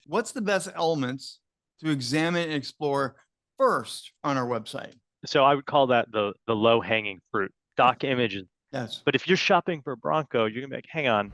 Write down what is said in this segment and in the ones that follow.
what's the best elements to examine and explore first on our website? So I would call that the low hanging fruit. Stock images. Yes. But if you're shopping for Bronco, you're gonna be like, hang on.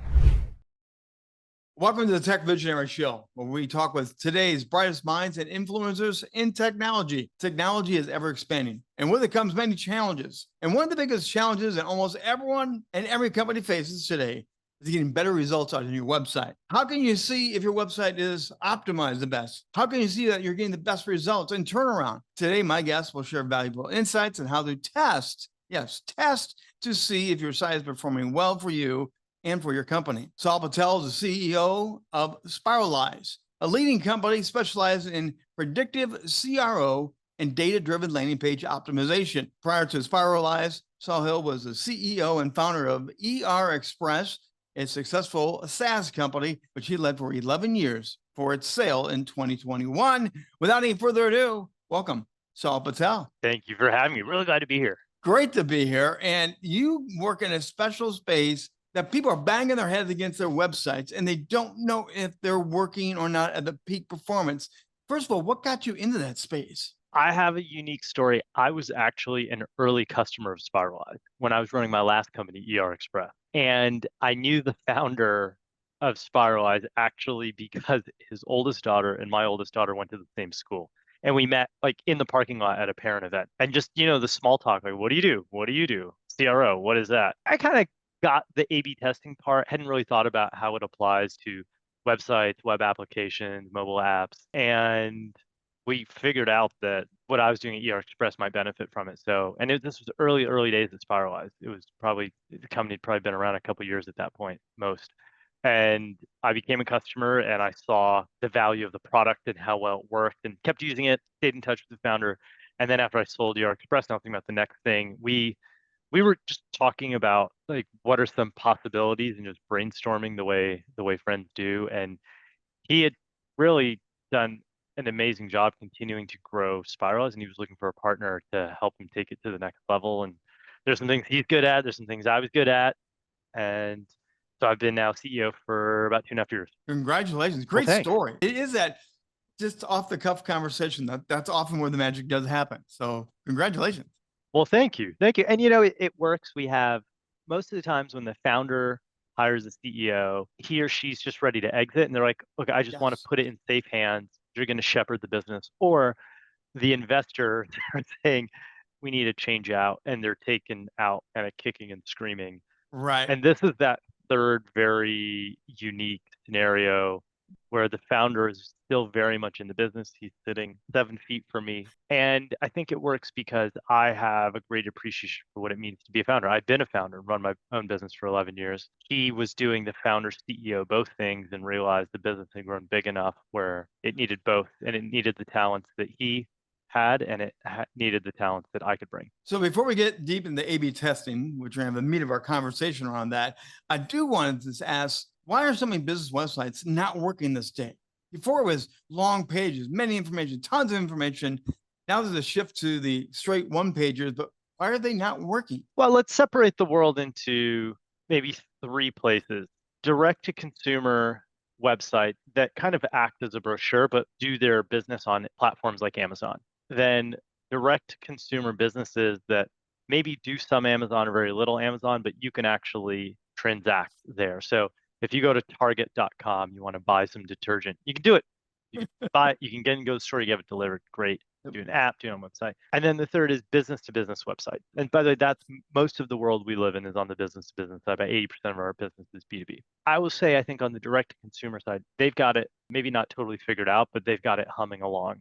Welcome to the Tech Visionary Show, where we talk with today's brightest minds and influencers in technology. Technology is ever expanding, and with it comes many challenges. And one of the biggest challenges that almost everyone and every company faces today is getting better results out of your website. How can you see if your website is optimized the best? How can you see that you're getting the best results and turnaround? Today, my guests will share valuable insights on how to test, yes, test to see if your site is performing well for you and for your company. Sahil Patel is the CEO of Spiralyze, a leading company specialized in predictive CRO and data-driven landing page optimization. Prior to Spiralyze, Sahil was the CEO and founder of Express, a successful SaaS company, which he led for 11 years for its sale in 2021. Without any further ado, welcome, Sahil Patel. Thank you for having me. Really glad to be here. Great to be here. And you work in a special space that people are banging their heads against their websites and they don't know if they're working or not at the peak performance. First of all, what got you into that space? I have a unique story. I was actually an early customer of Spiralyze when I was running my last company, Express. And I knew the founder of Spiralyze actually because his oldest daughter and my oldest daughter went to the same school. And we met like in the parking lot at a parent event. And just, the small talk, like, what do you do? What do you do? CRO, what is that? I kind of got the A/B testing part, hadn't really thought about how it applies to websites, web applications, mobile apps. And we figured out that what I was doing at Express might benefit from it. So, and this was early days at Spiralyze. It was probably, the company had probably been around a couple of years at that point, most. And I became a customer and I saw the value of the product and how well it worked and kept using it, stayed in touch with the founder. And then after I sold Express, now thinking about the next thing, we were just talking about like what are some possibilities and just brainstorming the way friends do. And he had really done an amazing job continuing to grow Spirals, and he was looking for a partner to help him take it to the next level. And there's some things he's good at, there's some things I was good at, and so I've been now CEO for about 2.5 years. Congratulations. Well, Great thanks. story. It is that just off the cuff conversation. That's often where the magic does happen. So congratulations. Well, thank you. And it works. We have most of the times when the founder hires a CEO, he or she's just ready to exit, and they're like, "Look, I just want to Yes. put it in safe hands. You're going to shepherd the business." Or the investor are saying, "We need to change out," and they're taken out kind of kicking and screaming. Right. And this is that third very unique scenario where the founder is still very much in the business. He's sitting 7 feet from me. And I think it works because I have a great appreciation for what it means to be a founder. I've been a founder, run my own business for 11 years. He was doing the founder CEO, both things, and realized the business had grown big enough where it needed both and it needed the talents that he had, and it needed the talents that I could bring. So before we get deep into A/B testing, which we're going to have the meat of our conversation around that, I do want to just ask, why are so many business websites not working this day? Before it was long pages, many information, tons of information. Now there's a shift to the straight one pagers, but why are they not working? Well, let's separate the world into maybe 3 places. Direct to consumer websites that kind of act as a brochure, but do their business on platforms like Amazon. Then direct to consumer businesses that maybe do some Amazon or very little Amazon, but you can actually transact there. So if you go to target.com, you want to buy some detergent, you can do it. You can buy it, you can get and go to the store, you have it delivered. Great. Do an app, do it on a website. And then the third is business to business website. And by the way, that's most of the world we live in is on the business to business side. About 80% of our business is B2B. I will say, I think on the direct to consumer side, they've got it maybe not totally figured out, but they've got it humming along.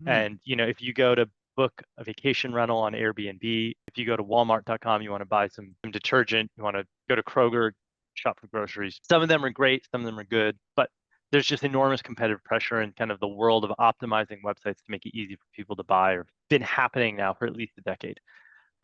And, if you go to book a vacation rental on Airbnb, if you go to walmart.com, you want to buy some detergent, you want to go to Kroger, shop for groceries. Some of them are great, some of them are good, but there's just enormous competitive pressure in kind of the world of optimizing websites to make it easy for people to buy, or been happening now for at least a decade.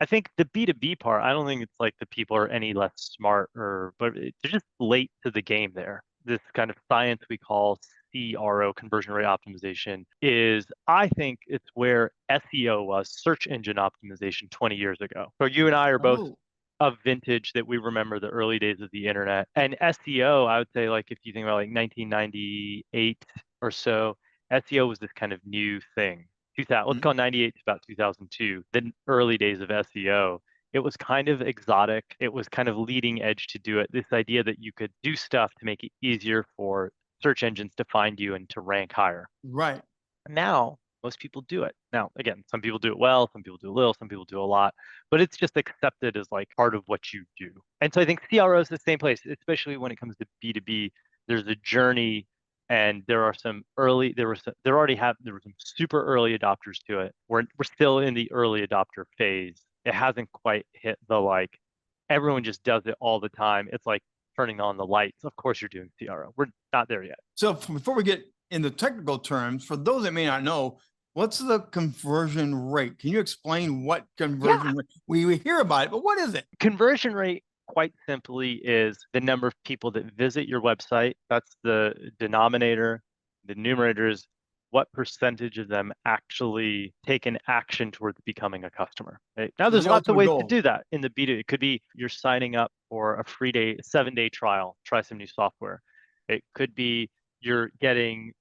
I think the B2B part, I don't think it's like the people are any less smart but they're just late to the game there. This kind of science we call CRO, conversion rate optimization, is, I think it's where SEO was, search engine optimization, 20 years ago. So you and I are both of vintage that we remember the early days of the internet. And SEO, I would say, like if you think about like 1998 or so, SEO was this kind of new thing. 2000, let's call 98 to about 2002, the early days of SEO. It was kind of exotic. It was kind of leading edge to do it. This idea that you could do stuff to make it easier for search engines to find you and to rank higher. Right. Now, most people do it. Now, again, some people do it well, some people do a little, some people do a lot, but it's just accepted as like part of what you do. And so I think CRO is the same place, especially when it comes to B2B. There's a journey, and there are some early, there were some super early adopters to it. We're still in the early adopter phase. It hasn't quite hit the like, everyone just does it all the time. It's like turning on the lights. Of course you're doing CRO. We're not there yet. So before we get in the technical terms, for those that may not know, what's the conversion rate? Can you explain what conversion rate? We hear about it, but what is it? Conversion rate, quite simply, is the number of people that visit your website. That's the denominator. The numerator is what percentage of them actually take an action towards becoming a customer. Right? Now, there's lots of ways to do that in the B2B. It could be you're signing up for a free 7-day trial, try some new software. It could be you're getting,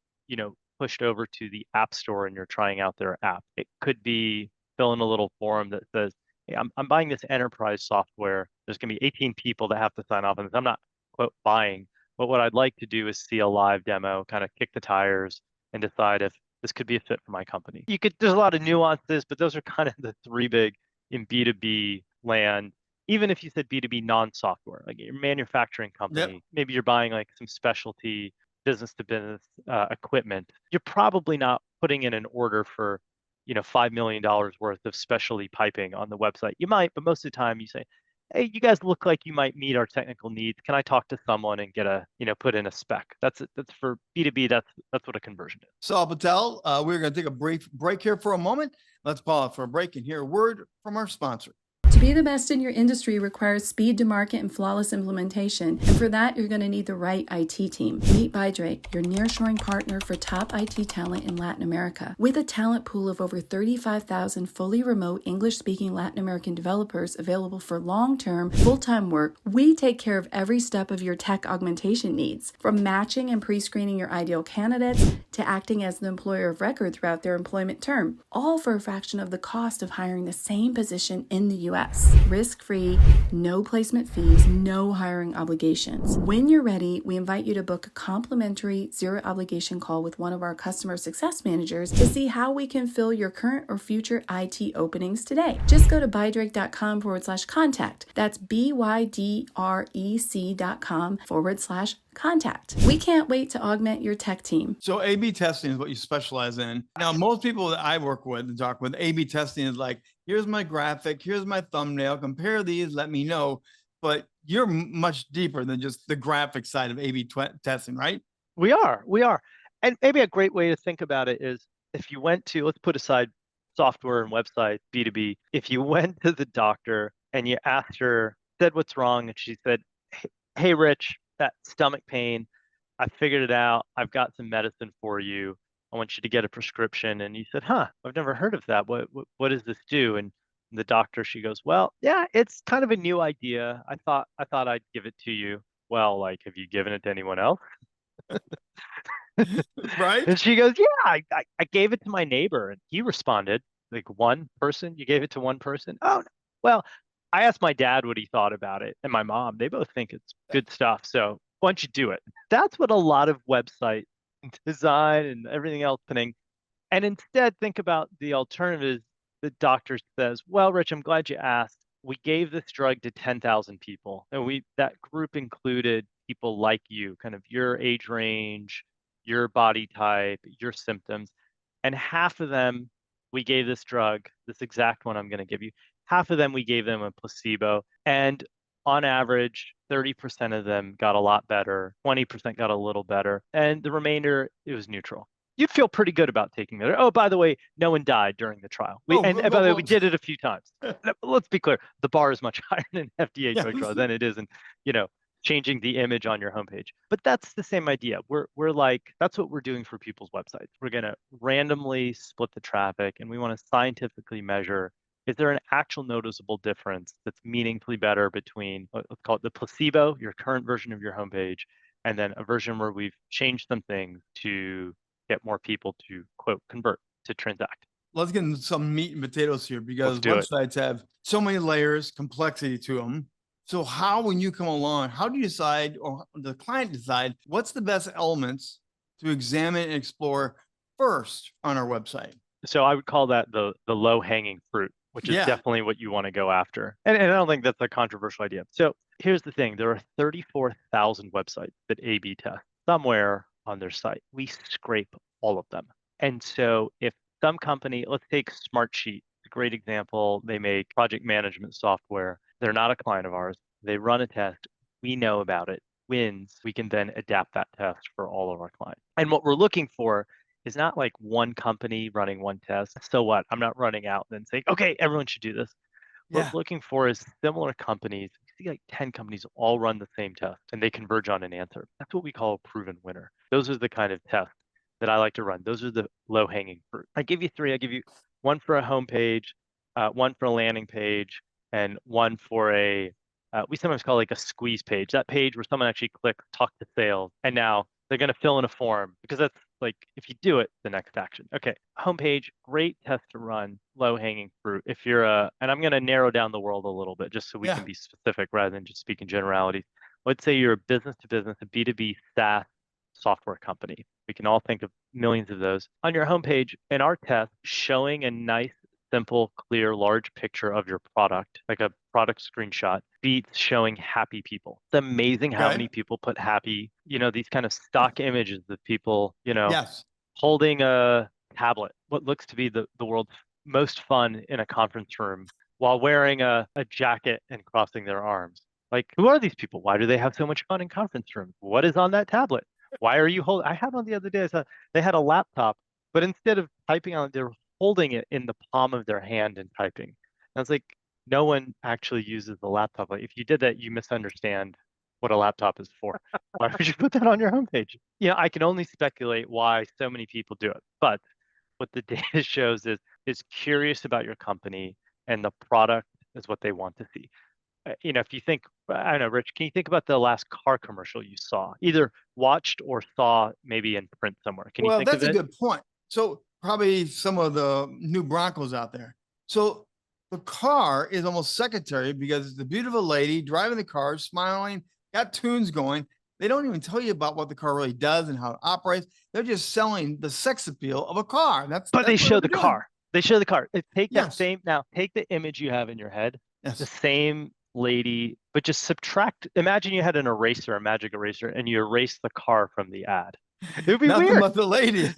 pushed over to the App Store and you're trying out their app. It could be fill in a little form that says, hey, I'm buying this enterprise software. There's going to be 18 people that have to sign off on this. I'm not, quote, buying, but what I'd like to do is see a live demo, kind of kick the tires and decide if this could be a fit for my company. There's a lot of nuances, but those are kind of the three big in B2B land. Even if you said B2B non-software, like your manufacturing company, maybe you're buying like some specialty business to business equipment, you're probably not putting in an order for, $5 million worth of specialty piping on the website. You might, but most of the time you say, hey, you guys look like you might meet our technical needs. Can I talk to someone and get put in a spec? That's for B2B. That's what a conversion is. Sahil Patel, we're going to take a brief break here for a moment. Let's pause for a break and hear a word from our sponsor. To be the best in your industry requires speed to market and flawless implementation. And for that, you're going to need the right IT team. Meet Bydrake, your nearshoring partner for top IT talent in Latin America. With a talent pool of over 35,000 fully remote English-speaking Latin American developers available for long-term, full-time work, we take care of every step of your tech augmentation needs. From matching and pre-screening your ideal candidates to acting as the employer of record throughout their employment term, all for a fraction of the cost of hiring the same position in the U.S. Risk-free, no placement fees, no hiring obligations. When you're ready, we invite you to book a complimentary zero-obligation call with one of our customer success managers to see how we can fill your current or future IT openings today. Just go to bydrake.com/contact. That's BYDREC.com/contact. We can't wait to augment your tech team. So A/B testing is what you specialize in. Now, most people that I work with and talk with, A/B testing is like, here's my graphic, here's my thumbnail, compare these, let me know. But you're much deeper than just the graphic side of A/B testing, right? We are. And maybe a great way to think about it is if you went to, let's put aside software and websites, B2B, if you went to the doctor and you asked her, said what's wrong, and she said, hey, Rich, that stomach pain, I figured it out. I've got some medicine for you. I want you to get a prescription. And you said, I've never heard of that. What does this do? And the doctor, she goes, well, yeah, it's kind of a new idea. I thought I'd give it to you. Well, like, have you given it to anyone else? Right. And she goes, yeah, I gave it to my neighbor and he responded. Like, one person, you gave it to one person? Oh, no. Well, I asked my dad what he thought about it and my mom. They both think it's good stuff. So why don't you do it? That's what a lot of website design and everything else putting. And instead, think about the alternative. The doctor says, well, Rich, I'm glad you asked. We gave this drug to 10,000 people. And that group included people like you, kind of your age range, your body type, your symptoms. And half of them, we gave this drug, this exact one I'm going to give you. Half of them, we gave them a placebo. And on average, 30% of them got a lot better, 20% got a little better, and the remainder, it was neutral. You'd feel pretty good about taking that. Oh, by the way, no one died during the trial. And by the way, we did it a few times. Let's be clear. The bar is much higher in FDA drug trial than it is in, changing the image on your homepage. But that's the same idea. We're like, that's what we're doing for people's websites. We're going to randomly split the traffic, and we want to scientifically measure, is there an actual noticeable difference that's meaningfully better between, let's call it the placebo, your current version of your homepage, and then a version where we've changed some things to get more people to quote convert to transact. Let's get into some meat and potatoes here because do it. websites have so many layers, complexity to them. So how, when you come along, how do you decide, or the client decide, what's the best elements to examine and explore first on our website? So I would call that the low hanging fruit, which is definitely what you want to go after. And I don't think that's a controversial idea. So here's the thing. There are 34,000 websites that A/B test somewhere on their site. We scrape all of them. And so if some company, let's take Smartsheet, a great example. They make project management software. They're not a client of ours. They run a test. We know about it. Wins. We can then adapt that test for all of our clients. And what we're looking for is not like one company running one test. So what? I'm not running out and then saying, okay, everyone should do this. What we're looking for is similar companies. You see like 10 companies all run the same test and they converge on an answer. That's what we call a proven winner. Those are the kind of tests that I like to run. Those are the low hanging fruit. I give you three. I give you one for a homepage, one for a landing page, and one for a, we sometimes call like a squeeze page. That page where someone actually clicks talk to sales and now they're going to fill in a form because that's like, if you do it, the next action. Okay, homepage, great test to run, low hanging fruit. If you're and I'm going to narrow down the world a little bit just so we can be specific rather than just speak in generalities. Let's say you're a business to business, a B2B SaaS software company. We can all think of millions of those. On your homepage, in our test, showing a nice, simple, clear, large picture of your product, like a product screenshot, beats showing happy people. It's amazing how many people put happy, these kind of stock images of people, holding a tablet, what looks to be the world's most fun in a conference room while wearing a jacket and crossing their arms. Like, who are these people? Why do they have so much fun in conference rooms? What is on that tablet? Why are you holding? I had one the other day. I saw they had a laptop, but instead of typing on it, they were holding it in the palm of their hand and typing. And I was like, no one actually uses the laptop. Like, if you did that, you misunderstand what a laptop is for. Why would you put that on your homepage? I can only speculate why so many people do it. But what the data shows is curious about your company and the product is what they want to see. If you think, I don't know, Rich, can you think about the last car commercial you saw, either watched or saw maybe in print somewhere? Can you think of it? Well, that's a good point. So probably some of the new Broncos out there. So the car is almost secondary because it's the beautiful lady driving the car, smiling, got tunes going. They don't even tell you about what the car really does and how it operates. They're just selling the sex appeal of a car. But they show the car. They show the car. Take that same, now take the image you have in your head, the same lady, but just subtract. Imagine you had an eraser, a magic eraser, and you erase the car from the ad. It would be Nothing weird. But the lady.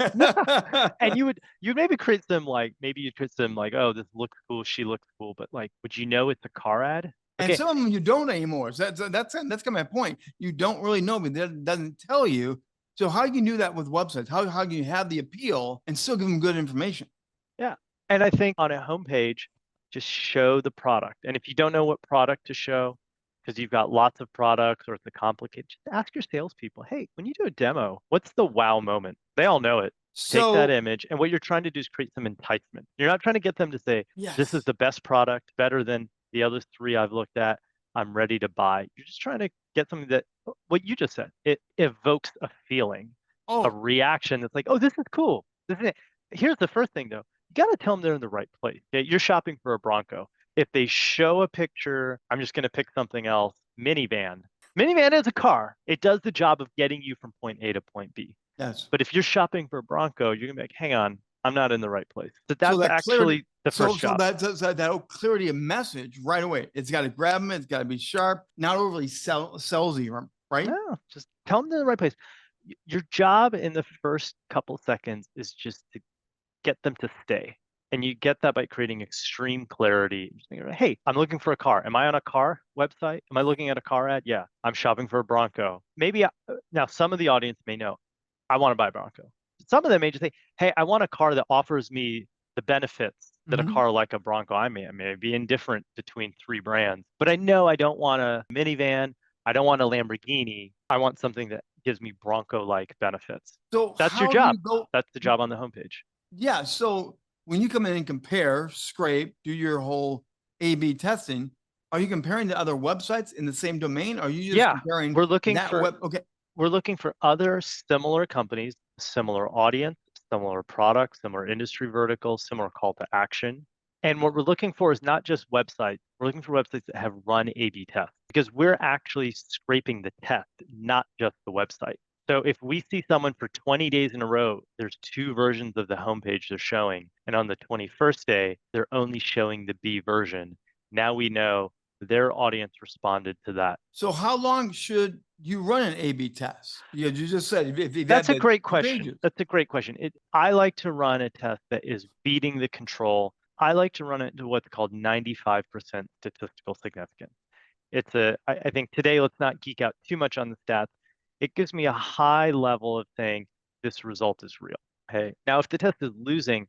And you'd maybe create some oh, this looks cool, she looks cool, but like, would you know it's a car ad? Okay. And some of them you don't anymore. So that's kind of my point. You don't really know, but it doesn't tell you. So how you can do that with websites? How can you have the appeal and still give them good information? Yeah, and I think on a homepage, just show the product. And if you don't know what product to show, because you've got lots of products or it's a complicated, just ask your salespeople, hey, when you do a demo, what's the wow moment? They all know it. Take that image. And what you're trying to do is create some enticement. You're not trying to get them to say, this is the best product, better than the other three I've looked at. I'm ready to buy. You're just trying to get something that, what you just said, it evokes a feeling, a reaction that's like, oh, this is cool. This is it. Here's the first thing, though. You got to tell them they're in the right place. Okay? You're shopping for a Bronco. If they show a picture, I'm just going to pick something else, minivan. Minivan is a car. It does the job of getting you from point A to point B. Yes. But if you're shopping for a Bronco, you're going to be like, hang on, I'm not in the right place. So that's actually the first shop. So that clarity of message right away. It's got to grab them. It's got to be sharp, not overly salesy, right? No, just tell them they're in the right place. Your job in the first couple seconds is just to get them to stay. And you get that by creating extreme clarity. Just thinking, hey, I'm looking for a car. Am I on a car website? Am I looking at a car ad? Yeah, I'm shopping for a Bronco. Maybe now some of the audience may know, I want to buy a Bronco. Some of them may just say, hey, I want a car that offers me the benefits that a car like a Bronco. I may be indifferent between three brands, but I know I don't want a minivan. I don't want a Lamborghini. I want something that gives me Bronco-like benefits. So that's your job. That's the job on the homepage. Yeah. So when you come in and compare, scrape, do your whole A/B testing, are you comparing to other websites in the same domain? Or are you just comparing? We're looking for other similar companies similar audience, similar products, similar industry verticals, similar call to action. And what we're looking for is not just websites. We're looking for websites that have run A/B tests because we're actually scraping the test, not just the website. So if we see someone for 20 days in a row, there's two versions of the homepage they're showing. And on the 21st day, they're only showing the B version. Now we know their audience responded to that. So how long should you run an A/B test? You just said if you've That's had a great the question. pages. That's a great question. I like to run a test that is beating the control. I like to run it to what's called 95% statistical significance. I think today, let's not geek out too much on the stats. It gives me a high level of saying this result is real. Okay. Now, if the test is losing,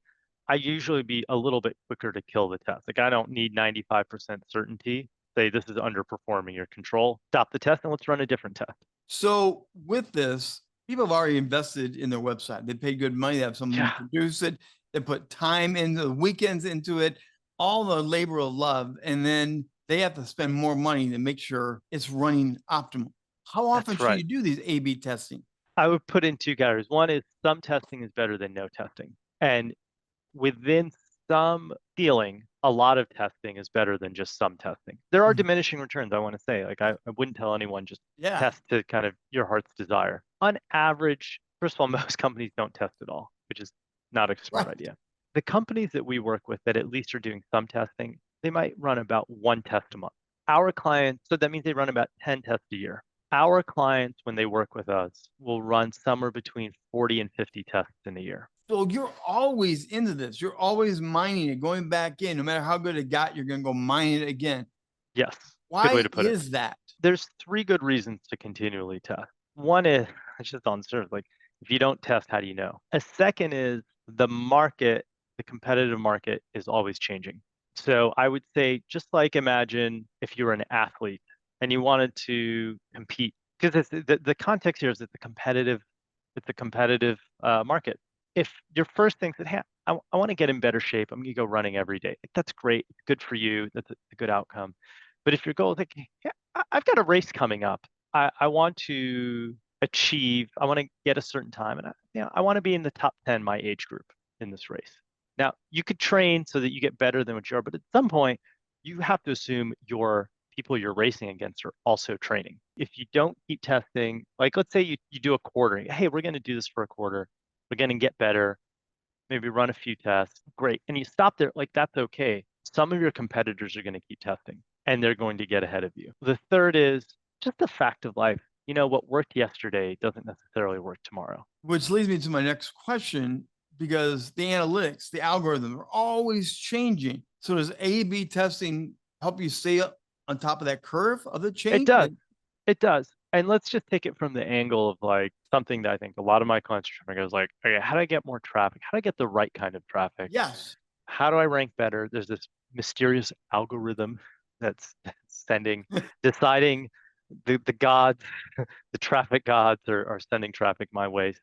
I usually be a little bit quicker to kill the test. Like I don't need 95% certainty. Say this is underperforming your control. Stop the test and let's run a different test. So with this, people have already invested in their website. They paid good money. They have someone produce it. They put time into the weekends into it, all the labor of love, and then they have to spend more money to make sure it's running optimal. How often That's should right. you do these A/B testing? I would put in two categories. One is some testing is better than no testing. And within some feeling, a lot of testing is better than just some testing. There are diminishing returns, I want to say. Like I wouldn't tell anyone just test to kind of your heart's desire. On average, first of all, most companies don't test at all, which is not a smart idea. The companies that we work with that at least are doing some testing, they might run about one test a month. Our clients, so that means they run about 10 tests a year. Our clients, when they work with us, will run somewhere between 40 and 50 tests in a year. So you're always into this. You're always mining it, going back in. No matter how good it got, you're going to go mine it again. Yes. Why good way to put is it. that? There's three good reasons to continually test. One is it's just on the surface. Like if you don't test, how do you know? A second is the market, the competitive market is always changing. So I would say, just like imagine if you were an athlete and you wanted to compete, because the context here is it's a competitive market. If your first thing said, hey, I want to get in better shape, I'm going to go running every day. Like, that's great. It's good for you. That's a good outcome. But if your goal is like, yeah, I've got a race coming up. I want to achieve, I want to get a certain time. And I want to be in the top 10, my age group in this race. Now, you could train so that you get better than what you are. But at some point, you have to assume your people you're racing against are also training. If you don't keep testing, like let's say you do a quarter, hey, we're going to do this for a quarter. We're going to get better, maybe run a few tests. Great. And you stop there, like that's okay. Some of your competitors are going to keep testing and they're going to get ahead of you. The third is just the fact of life. You know, what worked yesterday doesn't necessarily work tomorrow. Which leads me to my next question, because the analytics, the algorithm are always changing. So does A/B testing help you stay up on top of that curve of the change? It does. It does. And let's just take it from the angle of like something that I think a lot of my clients are trying to go is like, okay, how do I get more traffic? How do I get the right kind of traffic? Yes. How do I rank better? There's this mysterious algorithm that's deciding the gods, the traffic gods are sending traffic my way.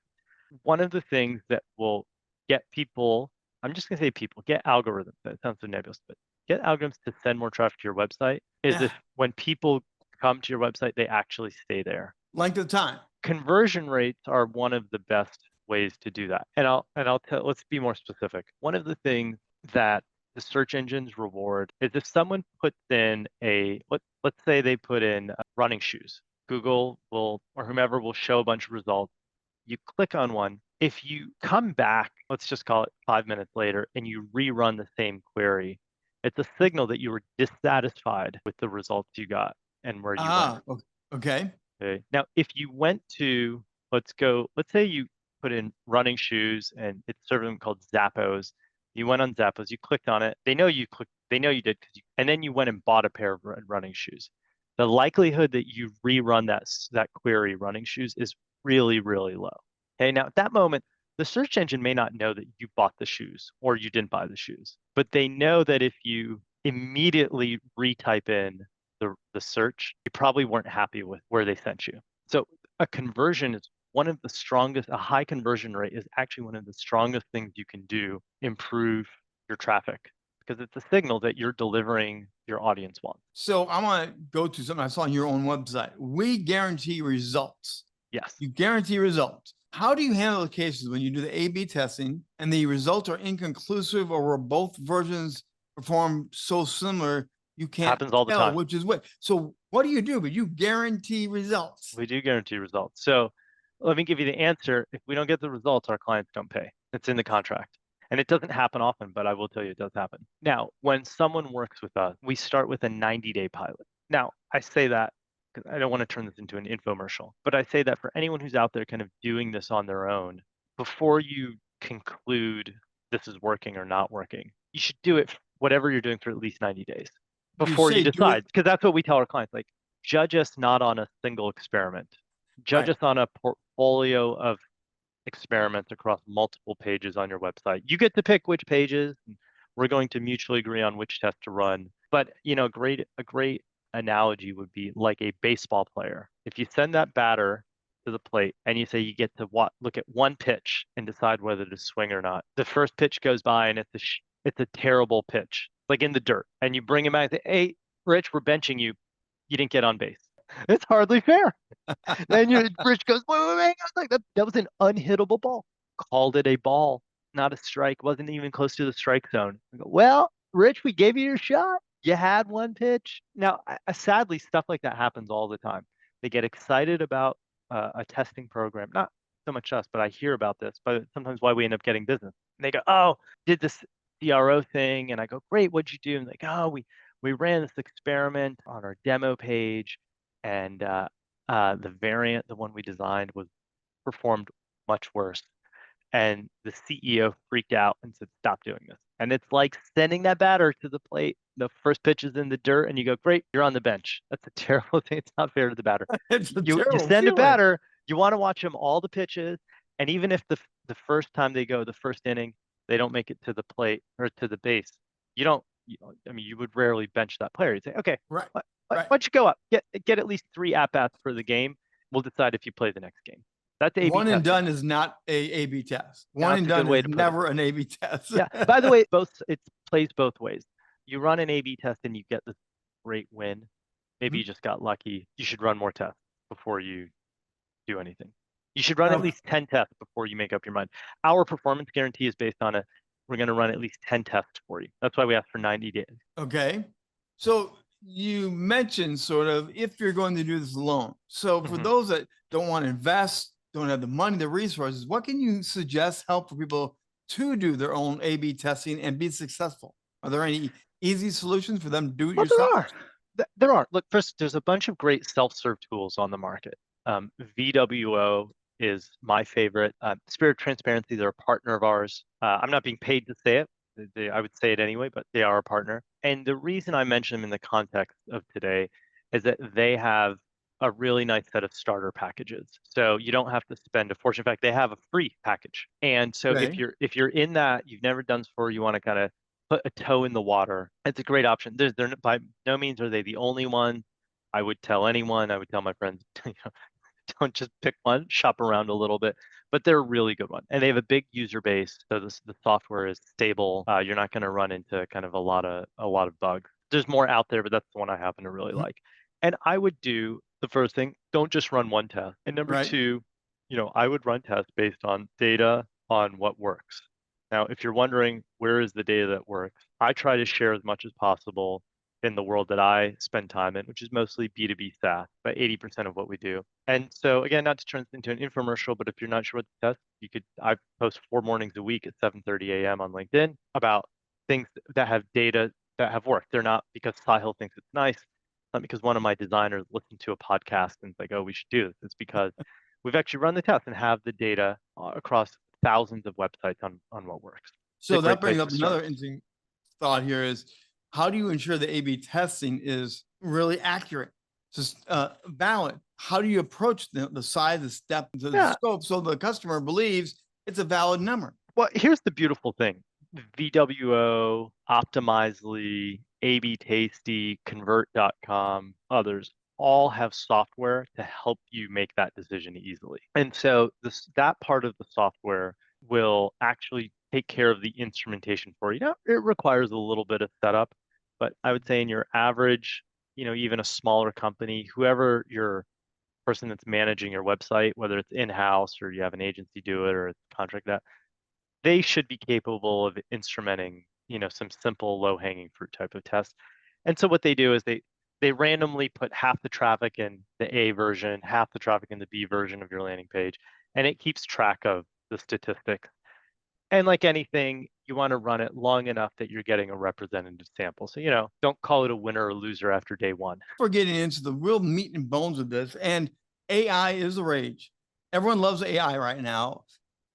One of the things that will get people, I'm just going to say people, get algorithms. That sounds so nebulous, but get algorithms to send more traffic to your website is if when people come to your website, they actually stay there. Length of time. Conversion rates are one of the best ways to do that. And I'll tell, let's be more specific. One of the things that the search engines reward is if someone puts in let's say they put in running shoes. Google will, or whomever will show a bunch of results. You click on one. If you come back, let's just call it 5 minutes later, and you rerun the same query, it's a signal that you were dissatisfied with the results you got and where you went. Okay. Now, if you went to, let's say you put in running shoes and it's something called Zappos. You went on Zappos, you clicked on it. They know you did, and then you went and bought a pair of running shoes. The likelihood that you rerun that query running shoes is really, really low. Okay, now at that moment, the search engine may not know that you bought the shoes or you didn't buy the shoes, but they know that if you immediately retype in the search, you probably weren't happy with where they sent you. So a conversion is one of the strongest, a high conversion rate is actually one of the strongest things you can do improve your traffic, because it's a signal that you're delivering your audience wants. So I want to go to something I saw on your own website. We guarantee results. Yes. You guarantee results. How do you handle the cases when you do the A/B testing and the results are inconclusive, or where both versions perform so similar you can't Happens all the tell time. which is what? So what do you do? But you guarantee results. We do guarantee results. So let me give you the answer. If we don't get the results, our clients don't pay. It's in the contract. And it doesn't happen often, but I will tell you it does happen. Now, when someone works with us, we start with a 90-day pilot. Now, I say that because I don't want to turn this into an infomercial, but I say that for anyone who's out there kind of doing this on their own, before you conclude this is working or not working, you should do it whatever you're doing for at least 90 days before you say do it. decide. Because that's what we tell our clients. Like, judge us not on a single experiment. Judge Right. us on a portfolio of experiments across multiple pages on your website. You get to pick which pages. We're going to mutually agree on which test to run. But a great analogy would be like a baseball player. If you send that batter to the plate and you say you get to look at one pitch and decide whether to swing or not. The first pitch goes by and it's a terrible pitch, like in the dirt. And you bring him back and say, "Hey, Rich, we're benching you. You didn't get on base." It's hardly fair. Then Rich goes, wait, I was like, that was an unhittable ball. Called it a ball, not a strike. Wasn't even close to the strike zone. I go, well, Rich, we gave you your shot. You had one pitch. Now, sadly, stuff like that happens all the time. They get excited about a testing program. Not so much us, but I hear about this. But sometimes why we end up getting business. And they go, oh, did this CRO thing, and I go, great, what'd you do? And like, oh, we ran this experiment on our demo page, and the variant, the one we designed, was performed much worse. And the CEO freaked out and said, stop doing this. And it's like sending that batter to the plate. The first pitch is in the dirt, and you go, great, you're on the bench. That's a terrible thing. It's not fair to the batter. It's a You terrible send a feeling. batter, you want to watch him all the pitches. And even if the first time they go, the first inning, they don't make it to the plate or to the base, you don't, you would rarely bench that player. You'd say, okay, Right. why don't you go up, get at least 3 at-bats for the game. We'll decide if you play the next game. That's A/B One and testing. done is not a A/B test. One That's and a done good way is to put it. never an A/B test. Yeah. By the way, it plays both ways. You run an A/B test and you get this great win. Maybe you just got lucky. You should run more tests before you do anything. You should run at least 10 tests before you make up your mind. Our performance guarantee is based on we're going to run at least 10 tests for you. That's why we ask for 90 days. Okay. So you mentioned sort of if you're going to do this alone. So for those that don't want to invest, don't have the money, the resources, what can you suggest help for people to do their own A/B testing and be successful? Are there any easy solutions for them to do it yourself? There are. Look, first, there's a bunch of great self-serve tools on the market. VWO is my favorite. Spirit Transparency, they're a partner of ours. I'm not being paid to say it. I would say it anyway, but they are a partner. And the reason I mention them in the context of today is that they have a really nice set of starter packages. So you don't have to spend a fortune. In fact, they have a free package. And so if you're in that, you've never done this before, you want to kind of put a toe in the water, it's a great option. They're by no means are they the only one. I would tell anyone, I would tell my friends, don't just pick one, shop around a little bit, but they're a really good one. And they have a big user base. So the software is stable. You're not going to run into kind of a lot of bugs. There's more out there, but that's the one I happen to really like. And I would do the first thing, don't just run one test. And number two, I would run tests based on data on what works. Now, if you're wondering where is the data that works, I try to share as much as possible in the world that I spend time in, which is mostly B2B SaaS, about 80% of what we do. And so again, not to turn this into an infomercial, but if you're not sure what to test, I post 4 mornings a week at 7:30 a.m. on LinkedIn about things that have data that have worked. They're not because Sahil thinks it's nice, not because one of my designers listened to a podcast and it's like, oh, we should do this. It's because we've actually run the test and have the data across thousands of websites on what works. So that brings up another interesting thought here is, how do you ensure the A/B testing is really accurate, just valid? How do you approach the size, the step, the scope, so the customer believes it's a valid number? Well, here's the beautiful thing. VWO, Optimizely, AB Tasty, Convert.com, others all have software to help you make that decision easily. And so that part of the software will actually take care of the instrumentation for you. Now, it requires a little bit of setup, but I would say in your average, even a smaller company, whoever your person that's managing your website, whether it's in-house or you have an agency do it or it's contract that, they should be capable of instrumenting, some simple low-hanging fruit type of tests. And so what they do is they randomly put half the traffic in the A version, half the traffic in the B version of your landing page, and it keeps track of the statistics. And like anything, you want to run it long enough that you're getting a representative sample. So, don't call it a winner or loser after day one. We're getting into the real meat and bones of this, and AI is the rage. Everyone loves AI right now.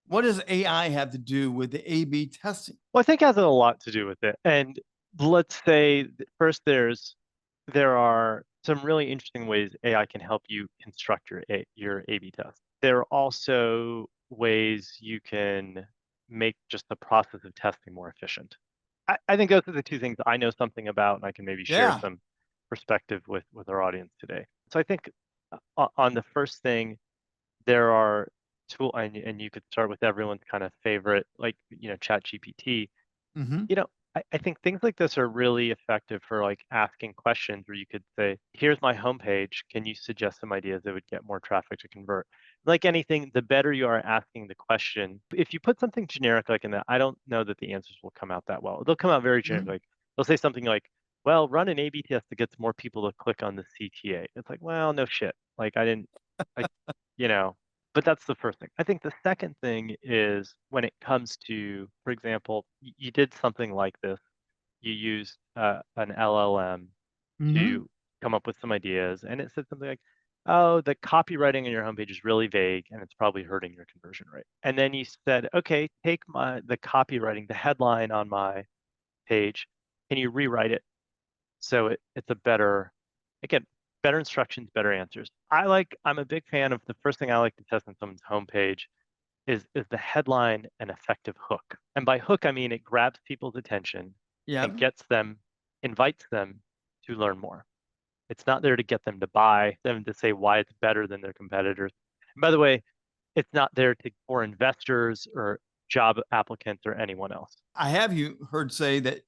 What does AI have to do with the A/B testing? Well, I think it has a lot to do with it. And let's say first there are some really interesting ways AI can help you construct your A/B test. There are also ways you can make just the process of testing more efficient. I think those are the two things I know something about, and I can maybe share some perspective with our audience today. So I think on the first thing, there are tool, and you could start with everyone's kind of favorite, like ChatGPT. I think things like this are really effective for like asking questions where you could say, here's my homepage. Can you suggest some ideas that would get more traffic to convert? Like anything, the better you are asking the question. If you put something generic like in that, I don't know that the answers will come out that well. They'll come out very generic. Like they'll say something like, well, run an A/B test that gets more people to click on the CTA. It's like, well, no shit. Like I didn't, but that's the first thing. I think the second thing is when it comes to, for example, you did something like this. You used an LLM to come up with some ideas, and it said something like, oh, the copywriting on your homepage is really vague, and it's probably hurting your conversion rate. And then you said, okay, take the copywriting, the headline on my page, can you rewrite it so it's a better, again, better instructions, better answers. I'm a big fan of the first thing I like to test on someone's homepage is the headline an effective hook. And by hook, I mean it grabs people's attention and invites them to learn more. It's not there to get them to buy, them to say why it's better than their competitors. And by the way, it's not there for investors or job applicants or anyone else. I have you heard say that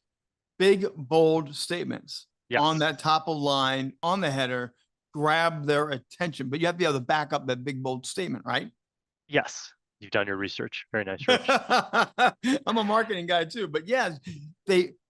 big, bold statements on that top of line, on the header, grab their attention, but you have to be able to back up that big, bold statement, right? Yes. You've done your research. Very nice, Rich. I'm a marketing guy too, but yes,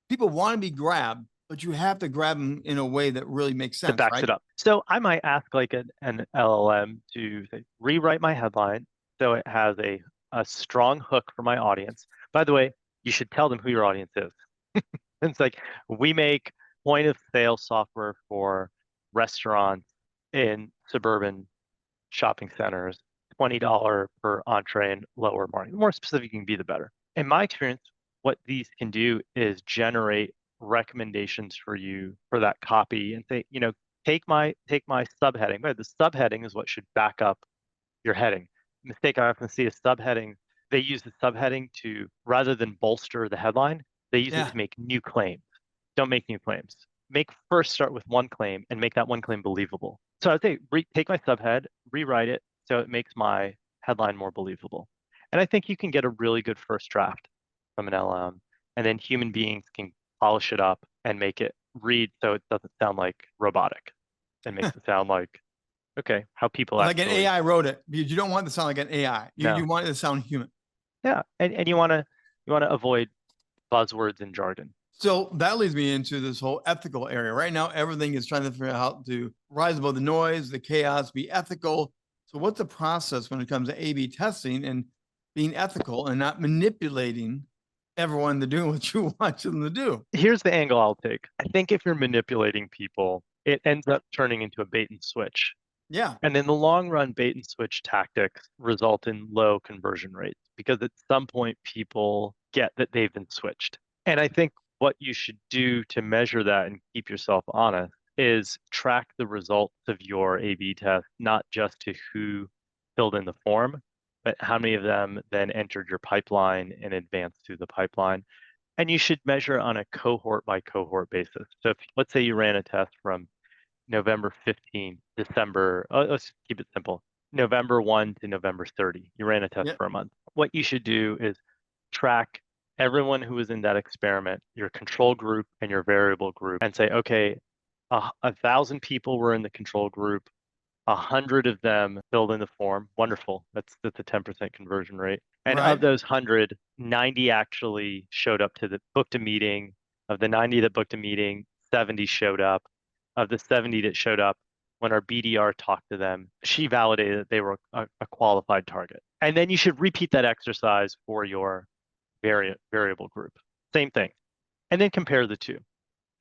people want to be grabbed, but you have to grab them in a way that really makes sense. That backs it up. So I might ask like an LLM to say, rewrite my headline so it has a strong hook for my audience. By the way, you should tell them who your audience is. It's like, we make point of sale software for restaurants in suburban shopping centers, $20 per entree and lower margin. The more specific you can be, the better. In my experience, what these can do is generate recommendations for you for that copy and say, take my subheading. But the subheading is what should back up your heading. Mistake I often see is subheading. They use the subheading to, rather than bolster the headline, they use it to make new claims. Don't make new claims. Start with one claim and make that one claim believable. So I'd say take my subhead, rewrite it so it makes my headline more believable. And I think you can get a really good first draft from an LLM, and then human beings can polish it up and make it read so it doesn't sound like robotic. It makes it sound like, okay, how people like an AI wrote it, because you don't want it to sound like an AI. You want it to sound human. Yeah, and you want to avoid buzzwords and jargon. So that leads me into this whole ethical area. Right now, everything is trying to figure out how to rise above the noise, the chaos, be ethical. So what's the process when it comes to A/B testing and being ethical and not manipulating everyone to do what you want them to do? Here's the angle I'll take. I think if you're manipulating people, it ends up turning into a bait and switch. Yeah. And in the long run, bait and switch tactics result in low conversion rates because at some point people get that they've been switched. And I think what you should do to measure that and keep yourself honest is track the results of your A/B test, not just to who filled in the form, but how many of them then entered your pipeline and advanced through the pipeline. And you should measure on a cohort by cohort basis. So let's say you ran a test from November 15, December, let's keep it simple, November 1 to November 30. You ran a test for a month. What you should do is track everyone who was in that experiment, your control group and your variable group, and say, okay, 1,000 people were in the control group, 100 of them filled in the form. Wonderful. That's a 10% conversion rate. And of Right. those 100, 90 actually showed up to booked a meeting. Of the 90 that booked a meeting, 70 showed up. Of the 70 that showed up, when our BDR talked to them, she validated that they were a qualified target. And then you should repeat that exercise for your variable group. Same thing. And then compare the two.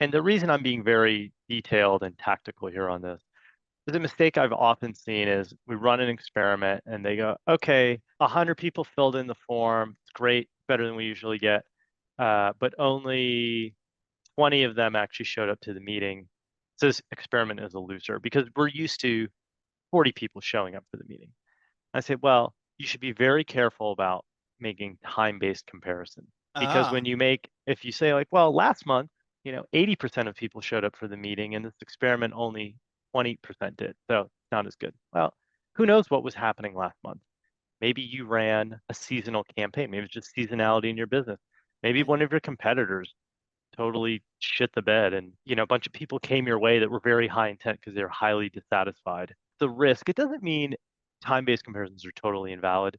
And the reason I'm being very detailed and tactical here on this is a mistake I've often seen is we run an experiment and they go, okay, 100 people filled in the form. It's great, better than we usually get. But only 20 of them actually showed up to the meeting. So this experiment is a loser because we're used to 40 people showing up for the meeting. I say, well, you should be very careful about making time-based comparison because Ah, if you say like, well, last month, 80% of people showed up for the meeting and this experiment only 20% did. So it's not as good. Well, who knows what was happening last month? Maybe you ran a seasonal campaign. Maybe it's just seasonality in your business. Maybe one of your competitors totally shit the bed and a bunch of people came your way that were very high intent because they're highly dissatisfied. The risk, it doesn't mean time-based comparisons are totally invalid,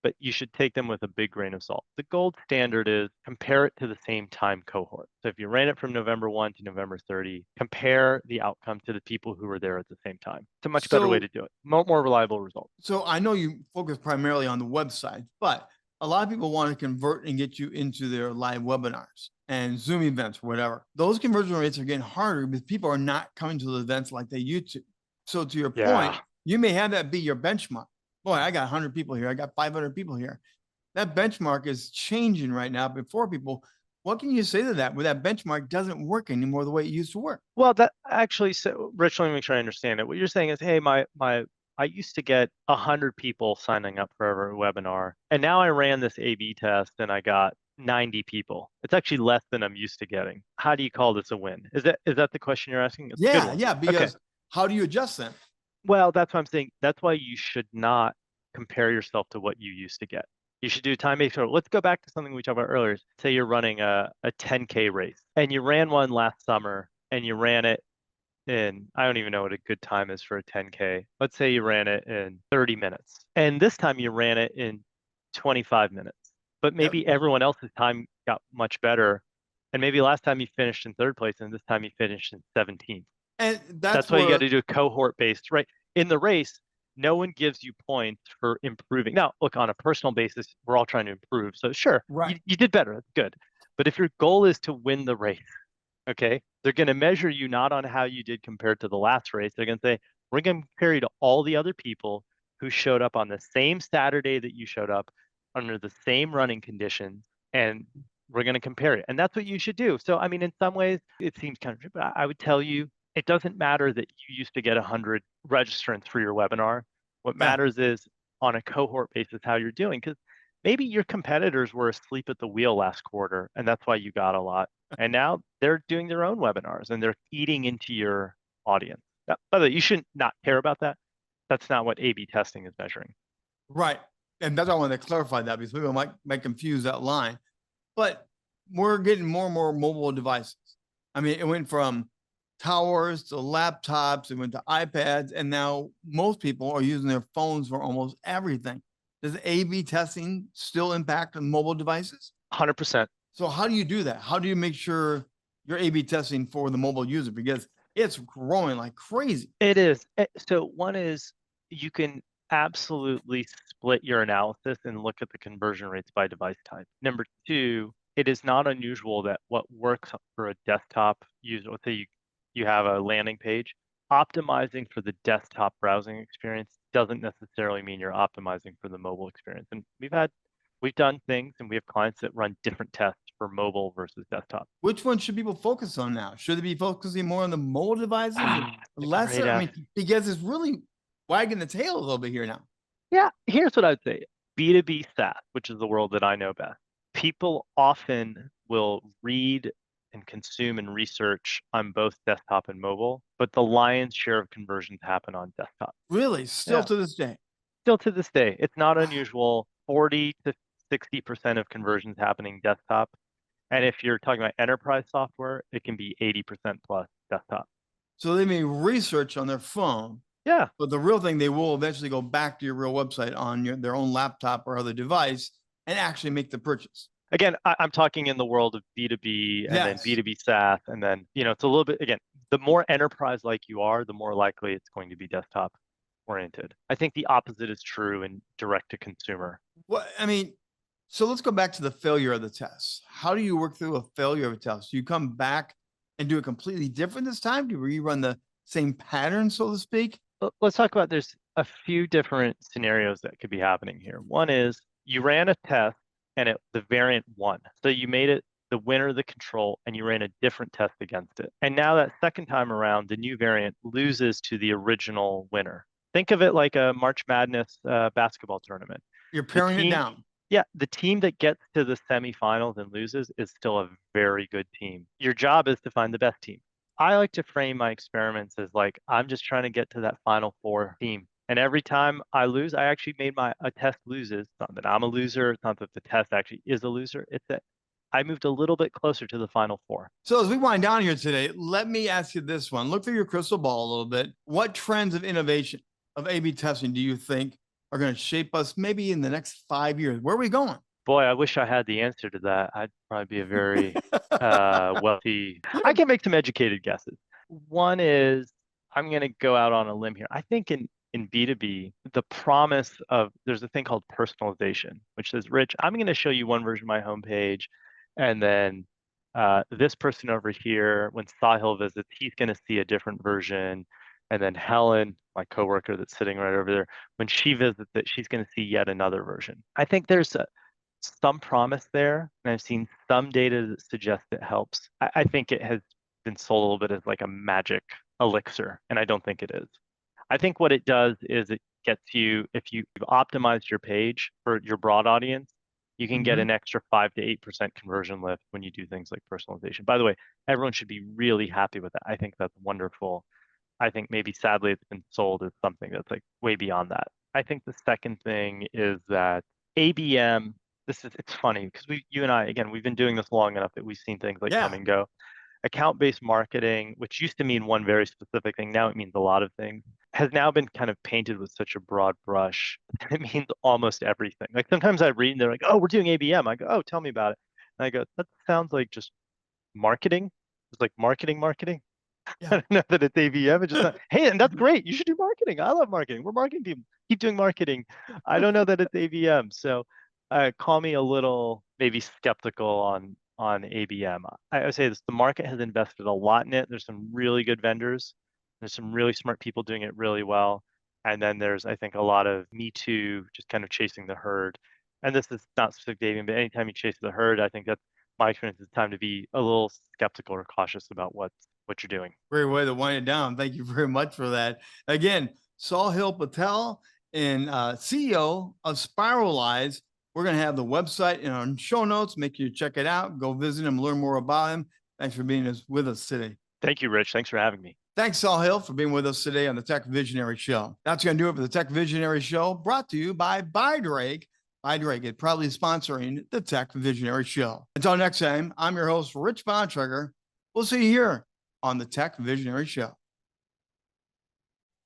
but you should take them with a big grain of salt. The gold standard is compare it to the same time cohort. So if you ran it from November 1 to November 30, compare the outcome to the people who were there at the same time. It's a much better way to do it. More reliable result. So I know you focus primarily on the website, but a lot of people want to convert and get you into their live webinars and Zoom events, whatever. Those conversion rates are getting harder because people are not coming to the events like they used to. So to your point, you may have that be your benchmark. Boy, I got 100 people here. I got 500 people here. That benchmark is changing right now. Before people, what can you say to that? Where that benchmark doesn't work anymore the way it used to work? Well, that actually, so Rich, let me make sure I understand it. What you're saying is, hey, I used to get 100 people signing up for every webinar, and now I ran this A/B test and I got 90 people. It's actually less than I'm used to getting. How do you call this a win? Is that the question you're asking? It's a good one. Yeah, because how do you adjust them? Well, that's what I'm saying. That's why you should not compare yourself to what you used to get. You should do time-based. Let's go back to something we talked about earlier. Say you're running a 10K race and you ran one last summer and you ran it in, I don't even know what a good time is for a 10K. Let's say you ran it in 30 minutes. And this time you ran it in 25 minutes. But maybe everyone else's time got much better. And maybe last time you finished in third place and this time you finished in 17th. And That's why you got to do cohort based, right? In the race, no one gives you points for improving. Now, look, on a personal basis, we're all trying to improve. So sure, right. You did better. That's good. But if your goal is to win the race, okay, they're going to measure you not on how you did compared to the last race. They're going to say, we're going to compare you to all the other people who showed up on the same Saturday that you showed up under the same running conditions, and we're going to compare it. And that's what you should do. So, I mean, in some ways, it seems counterintuitive, but I would tell you, it doesn't matter that you used to get 100 registrants for your webinar. What matters is on a cohort basis how you're doing, because maybe your competitors were asleep at the wheel last quarter, and that's why you got a lot. And now they're doing their own webinars and they're eating into your audience. Now, by the way, you shouldn't not care about that. That's not what A/B testing is measuring. Right. And that's why I wanted to clarify that because people might confuse that line. But we're getting more and more mobile devices. I mean, it went from towers to laptops, it went to iPads, and now most people are using their phones for almost everything. Does A/B testing still impact on mobile devices? 100%. So how do you do that? How do you make sure you're A/B testing for the mobile user? Because it's growing like crazy. It is. So one is you can absolutely split your analysis and look at the conversion rates by device type. Number two, it is not unusual that what works for a desktop user, let's say you have a landing page, optimizing for the desktop browsing experience doesn't necessarily mean you're optimizing for the mobile experience. And we've done things and we have clients that run different tests for mobile versus desktop. Which one should people focus on now? Should they be focusing more on the mobile devices? Lesser? I mean, because it's really wagging the tail a little bit here now. Yeah, here's what I'd say. B2B SaaS, which is the world that I know best. People often will read and consume and research on both desktop and mobile, but the lion's share of conversions happen on desktop. Really? Still to this day? Still to this day. It's not unusual. 40 to 60% of conversions happening desktop. And if you're talking about enterprise software, it can be 80% plus desktop. So they may research on their phone, Yeah. But the real thing, they will eventually go back to your real website on their own laptop or other device and actually make the purchase. Again, I'm talking in the world of B2B and then Yes. B2B SaaS. And then, it's a little bit, again, the more enterprise like you are, the more likely it's going to be desktop oriented. I think the opposite is true in direct to consumer. Well, I mean, so let's go back to the failure of the test. How do you work through a failure of a test? Do you come back and do it completely different this time? Do you rerun the same pattern, so to speak? Let's talk about, there's a few different scenarios that could be happening here. One is you ran a test and the variant won. So you made it the winner of the control and you ran a different test against it. And now that second time around, the new variant loses to the original winner. Think of it like a March Madness basketball tournament. You're paring it down. Yeah, the team that gets to the semifinals and loses is still a very good team. Your job is to find the best team. I like to frame my experiments as like, I'm just trying to get to that final four team. And every time I lose, I actually made a test loses. It's not that I'm a loser. It's not that the test actually is a loser. It's that I moved a little bit closer to the final four. So as we wind down here today, let me ask you this one. Look through your crystal ball a little bit. What trends of innovation of A/B testing do you think are going to shape us maybe in the next 5 years? Where are we going? Boy, I wish I had the answer to that. I'd probably be a very wealthy. I can make some educated guesses. One is I'm going to go out on a limb here. I think in B2B, the promise of there's a thing called personalization, which says, Rich, I'm going to show you one version of my homepage. And then this person over here, when Sahil visits, he's going to see a different version. And then Helen, my coworker that's sitting right over there, when she visits it, she's going to see yet another version. I think there's some promise there, and I've seen some data that suggests it helps. I think it has been sold a little bit as like a magic elixir, and I don't think it is. I think what it does is it gets you, if you've optimized your page for your broad audience, you can get an extra 5 to 8% conversion lift when you do things like personalization. By the way, everyone should be really happy with that. I think that's wonderful. I think maybe sadly it's been sold as something that's like way beyond that. I think the second thing is that ABM, it's funny because you and I, again, we've been doing this long enough that we've seen things like come and go. Account-based marketing, which used to mean one very specific thing, now it means a lot of things, has now been kind of painted with such a broad brush. It means almost everything. Like sometimes I read and they're like, oh, we're doing ABM. I go, oh, tell me about it. And I go, that sounds like just marketing. It's like marketing. Yeah. I don't know that it's ABM. It's just not, hey, and that's great. You should do marketing. I love marketing. We're marketing people. Keep doing marketing. I don't know that it's ABM. So call me a little maybe skeptical on ABM. I would say this, the market has invested a lot in it. There's some really good vendors. There's some really smart people doing it really well. And then there's, I think, a lot of me too, just kind of chasing the herd. And this is not specific to ABM, but anytime you chase the herd, I think that's my experience. It's time to be a little skeptical or cautious about what you're doing. Great way to wind it down. Thank you very much for that. Again, Sahil Patel and CEO of Spiralyze. We're going to have the website in our show notes. Make sure you check it out. Go visit him, learn more about him. Thanks for being with us today. Thank you, Rich. Thanks for having me. Thanks, Sahil, for being with us today on the Tech Visionary Show. That's going to do it for the Tech Visionary Show, brought to you by Drake. Drake is proudly sponsoring the Tech Visionary Show. Until next time, I'm your host, Rich Bontrager. We'll see you here on the Tech Visionary Show.